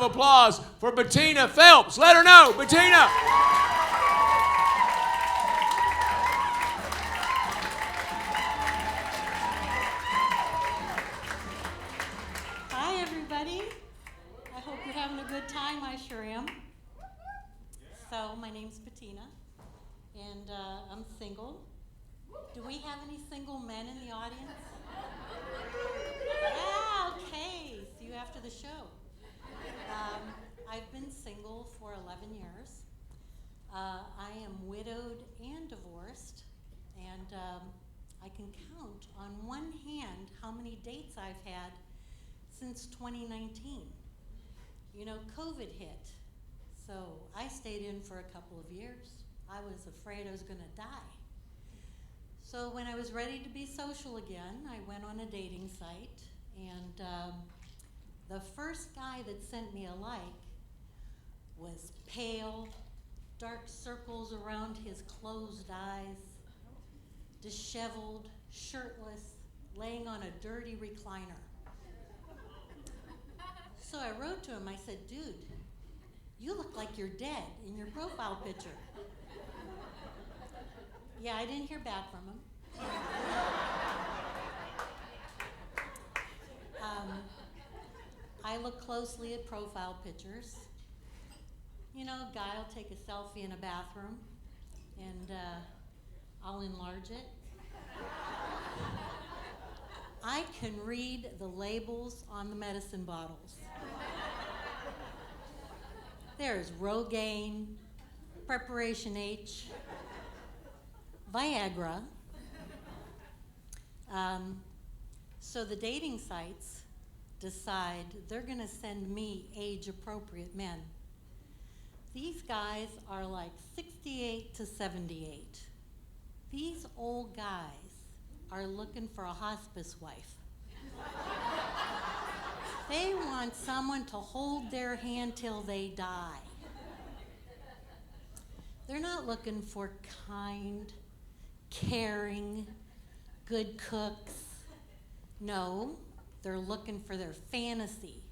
applause for Bettina Phelps. Let her know, Bettina. Hi, everybody. I hope you're having a good time. I sure am. So, my name's Bettina, and I'm single. Do we have any single men in the audience? Yeah, okay. See you after the show. I've been single for 11 years. I am widowed and divorced, and I can count on one hand how many dates I've had since 2019. You know, COVID hit, so I stayed in for a couple of years. I was afraid I was going to die. So when I was ready to be social again, I went on a dating site, and the first guy that sent me a like was pale, dark circles around his closed eyes, disheveled, shirtless, laying on a dirty recliner. So I wrote to him, I said, dude, you look like you're dead in your profile picture. Yeah, I didn't hear back from him. I look closely at profile pictures. You know, a guy will take a selfie in a bathroom, and I'll enlarge it. I can read the labels on the medicine bottles. There's Rogaine, Preparation H, Viagra. So the dating sites decide they're going to send me age-appropriate men. These guys are like 68 to 78. These old guys are looking for a hospice wife. They want someone to hold their hand till they die. They're not looking for kind, caring, good cooks. No, they're looking for their fantasy.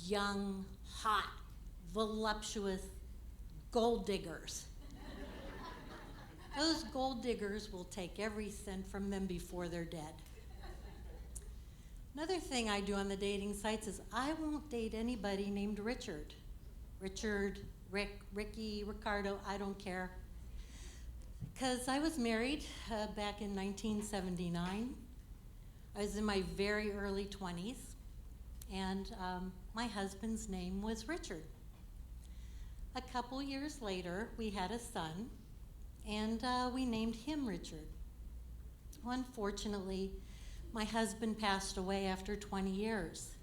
Young, hot, voluptuous gold diggers. Those gold diggers will take every cent from them before they're dead. Another thing I do on the dating sites is I won't date anybody named Richard. Richard, Rick, Ricky, Ricardo, I don't care. Because I was married back in 1979. I was in my very early 20s, and my husband's name was Richard. A couple years later, we had a son, and we named him Richard. Well, unfortunately, my husband passed away after 20 years.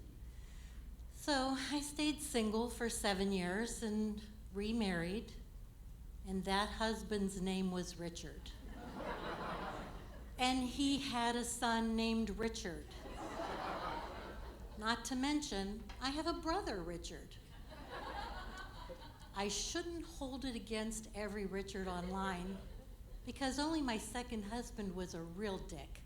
So I stayed single for 7 years and remarried, and that husband's name was Richard. And he had a son named Richard. Not to mention, I have a brother, Richard. I shouldn't hold it against every Richard online, because only my second husband was a real dick.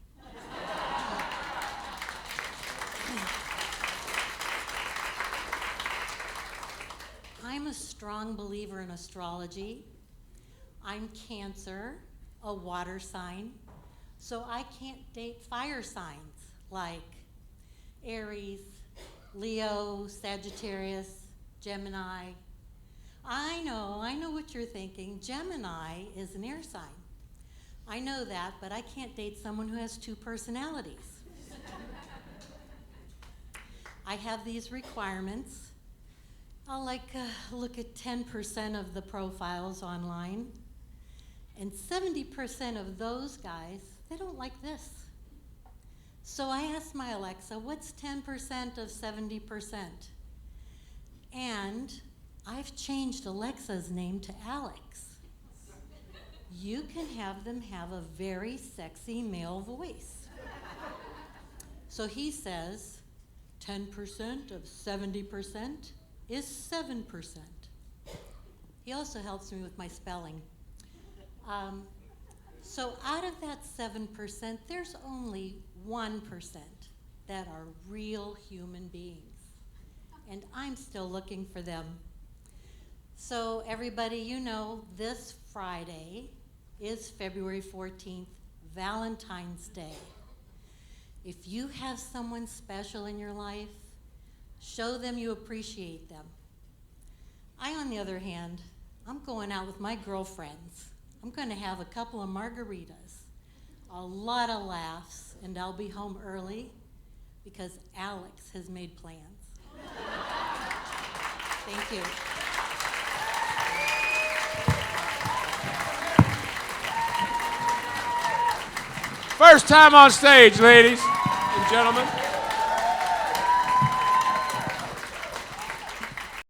I'm a strong believer in astrology. I'm Cancer, a water sign, so I can't date fire signs like Aries, Leo, Sagittarius, Gemini. I know what you're thinking. Gemini is an air sign. I know that, but I can't date someone who has two personalities. I have these requirements. I'll look at 10% of the profiles online, and 70% of those guys, they don't like this. So I asked my Alexa, what's 10% of 70%? And I've changed Alexa's name to Alex. You can have them have a very sexy male voice. So he says 10% of 70% is 7%. He also helps me with my spelling. So out of that 7%, there's only 1% that are real human beings. and I'm still looking for them. So everybody, you know, this Friday is February 14th, Valentine's Day. If you have someone special in your life, show them you appreciate them. I, on the other hand, I'm going out with my girlfriends. I'm going to have a couple of margaritas, a lot of laughs, and I'll be home early because Alex has made plans. Thank you. First time on stage, ladies and gentlemen.